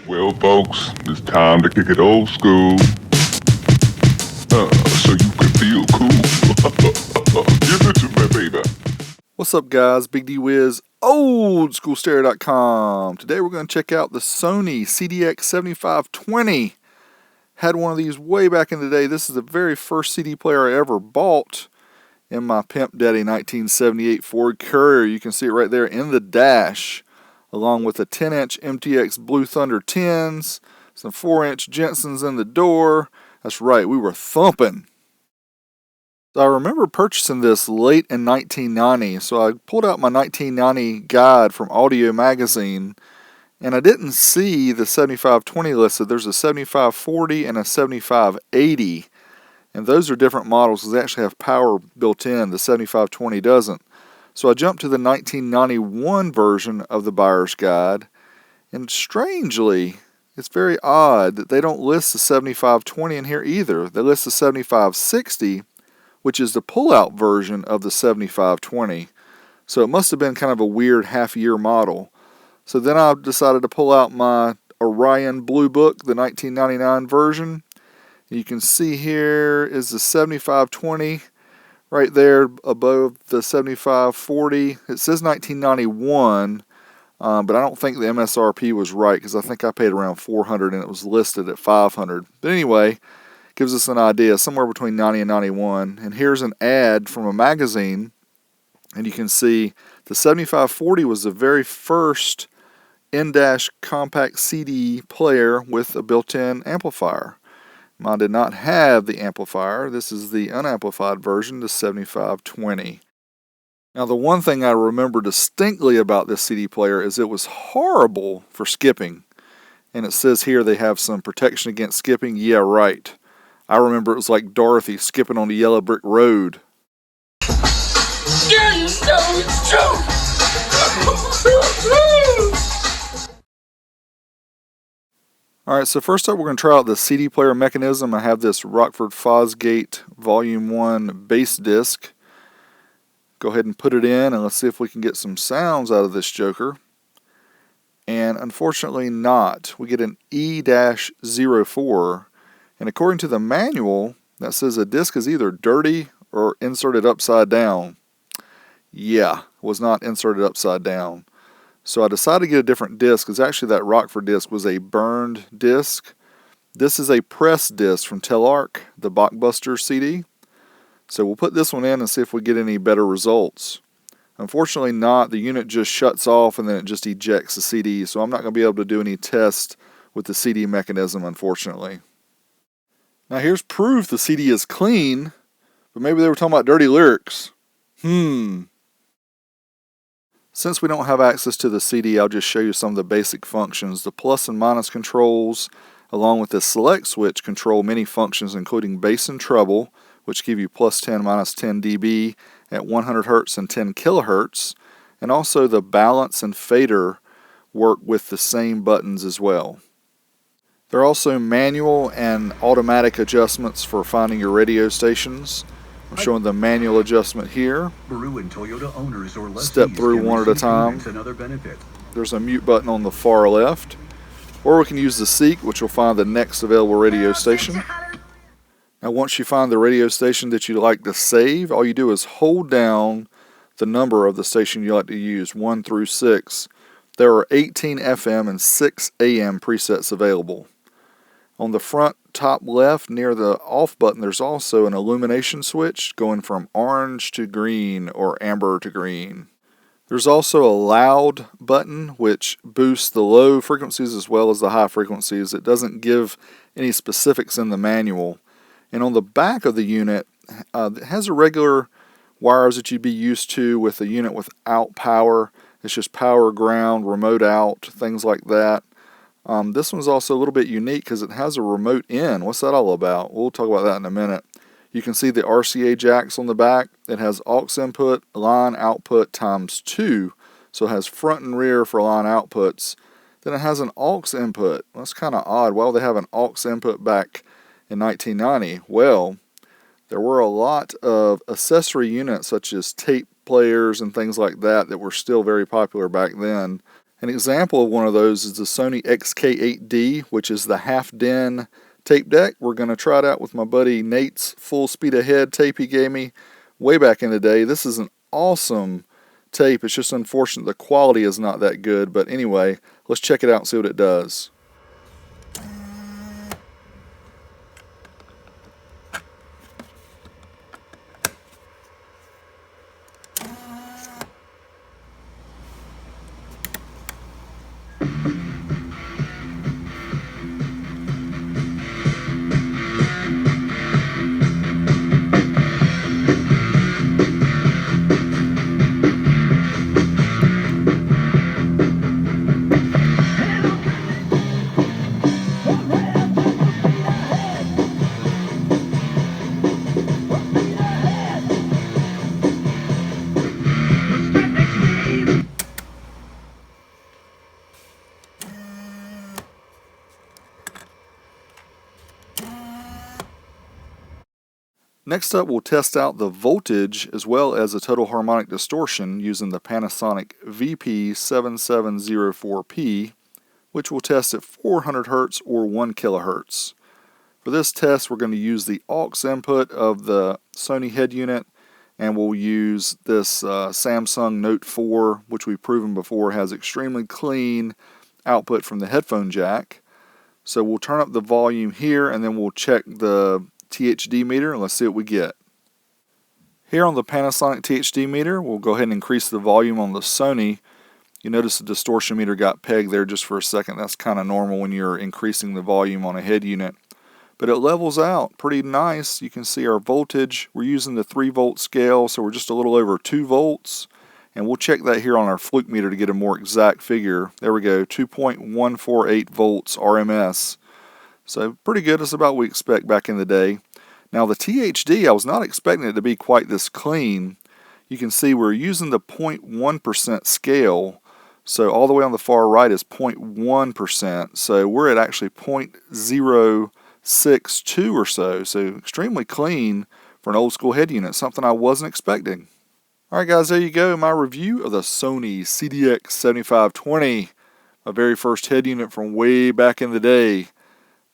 Well, folks, it's time to kick it old school. So you can feel cool. Give it to me, baby. What's up, guys? Big D Wiz, oldschoolstereo.com. Today we're going to check out the Sony CDX-7520. Had one of these way back in the day. This is the very first CD player I ever bought in my Pimp Daddy 1978 Ford Courier. You can see it right there in the dash, along with a 10-inch MTX Blue Thunder 10s, some 4-inch Jensens in the door. That's right, we were thumping. So I remember purchasing this late in 1990, so I pulled out my 1990 guide from Audio Magazine, and I didn't see the 7520 listed. There's a 7540 and a 7580, and those are different models because they actually have power built in. The 7520 doesn't. So I jumped to the 1991 version of the buyer's guide, and strangely, it's very odd that they don't list the 7520 in here either. They list the 7560, which is the pull-out version of the 7520. So it must have been kind of a weird half-year model. So then I decided to pull out my Orion Blue Book, the 1999 version. You can see here is the 7520 right there above the 7540. It says 1991, but I don't think the MSRP was right because I think I paid around $400 and it was listed at $500. But anyway, gives us an idea, somewhere between 90 and 91. And here's an ad from a magazine, and you can see the 7540 was the very first in-dash compact CD player with a built-in amplifier. Mine did not have the amplifier. This is the unamplified version, the 7520. Now, the one thing I remember distinctly about this CD player is it was horrible for skipping. And it says here they have some protection against skipping. Yeah, right. I remember it was like Dorothy skipping on the yellow brick road. Yeah, you know it's true. Alright, so first up we're going to try out the CD player mechanism. I have this Rockford Fosgate Volume 1 bass disc. Go ahead and put it in and let's see if we can get some sounds out of this joker. And unfortunately not. We get an E-04. And according to the manual, that says a disc is either dirty or inserted upside down. Yeah, was not inserted upside down. So I decided to get a different disc because actually that Rockford disc was a burned disc. This is a press disc from Telarc, the Bachbuster CD. So we'll put this one in and see if we get any better results. Unfortunately not. The unit just shuts off and then it just ejects the CD. So I'm not going to be able to do any tests with the CD mechanism, unfortunately. Now here's proof the CD is clean, but maybe they were talking about dirty lyrics. Since we don't have access to the CD, I'll just show you some of the basic functions. The plus and minus controls, along with the select switch, control many functions including bass and treble, which give you plus 10, minus 10 dB at 100 Hz and 10 kHz. And also the balance and fader work with the same buttons as well. There are also manual and automatic adjustments for finding your radio stations. I'm showing the manual adjustment here. Step through one at a time. There's a mute button on the far left. Or we can use the seek, which will find the next available radio station. Now once you find the radio station that you'd like to save, all you do is hold down the number of the station you like to use, 1 through 6. There are 18 FM and 6 AM presets available. On the front top left near the off button there's also an illumination switch going from orange to green or amber to green. There's also a loud button which boosts the low frequencies as well as the high frequencies. It doesn't give any specifics in the manual. And on the back of the unit it has a regular wires that you'd be used to with a unit without power. It's just power, ground, remote out, things like that. This one's also a little bit unique because it has a remote in. What's that all about? We'll talk about that in a minute. You can see the RCA jacks on the back. It has aux input, line output times 2. So it has front and rear for line outputs. Then it has an aux input. That's kind of odd. Why would they have an aux input back in 1990? Well, there were a lot of accessory units such as tape players and things like that that were still very popular back then. An example of one of those is the Sony XK8D, which is the half-den tape deck. We're going to try it out with my buddy Nate's full speed ahead tape he gave me way back in the day. This is an awesome tape. It's just unfortunate the quality is not that good, but anyway, let's check it out and see what it does. Next up, we'll test out the voltage as well as the total harmonic distortion using the Panasonic VP7704P, which we'll test at 400 Hz or 1 kHz. For this test, we're going to use the aux input of the Sony head unit, and we'll use this Samsung Note 4, which we've proven before has extremely clean output from the headphone jack. So we'll turn up the volume here, and then we'll check the THD meter, and let's see what we get. Here on the Panasonic THD meter, we'll go ahead and increase the volume on the Sony. You notice the distortion meter got pegged there just for a second. That's kind of normal when you're increasing the volume on a head unit. But it levels out pretty nice. You can see our voltage. We're using the 3-volt scale, so we're just a little over 2 volts. And we'll check that here on our fluke meter to get a more exact figure. There we go, 2.148 volts RMS. So pretty good. That's about what we expect back in the day. Now the THD, I was not expecting it to be quite this clean. You can see we're using the 0.1% scale. So all the way on the far right is 0.1%. So we're at actually 0.062 or so. So extremely clean for an old school head unit. Something I wasn't expecting. Alright guys, there you go. My review of the Sony CDX-7520. My very first head unit from way back in the day.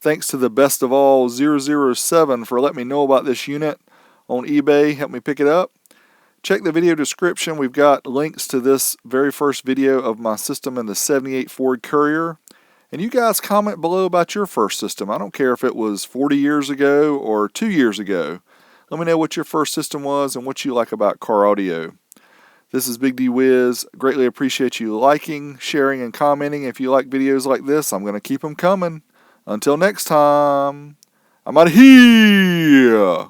Thanks to the best of all 007 for letting me know about this unit on eBay. Help me pick it up. Check the video description. We've got links to this very first video of my system in the 78 Ford Courier. And you guys comment below about your first system. I don't care if it was 40 years ago or 2 years ago. Let me know what your first system was and what you like about car audio. This is Big D Wiz. Greatly appreciate you liking, sharing, and commenting. If you like videos like this, I'm going to keep them coming. Until next time, I'm out of here.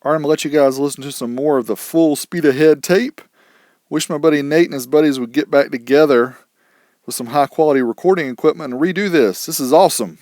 Alright, I'm going to let you guys listen to some more of the full speed ahead tape. Wish my buddy Nate and his buddies would get back together with some high quality recording equipment and redo this. This is awesome.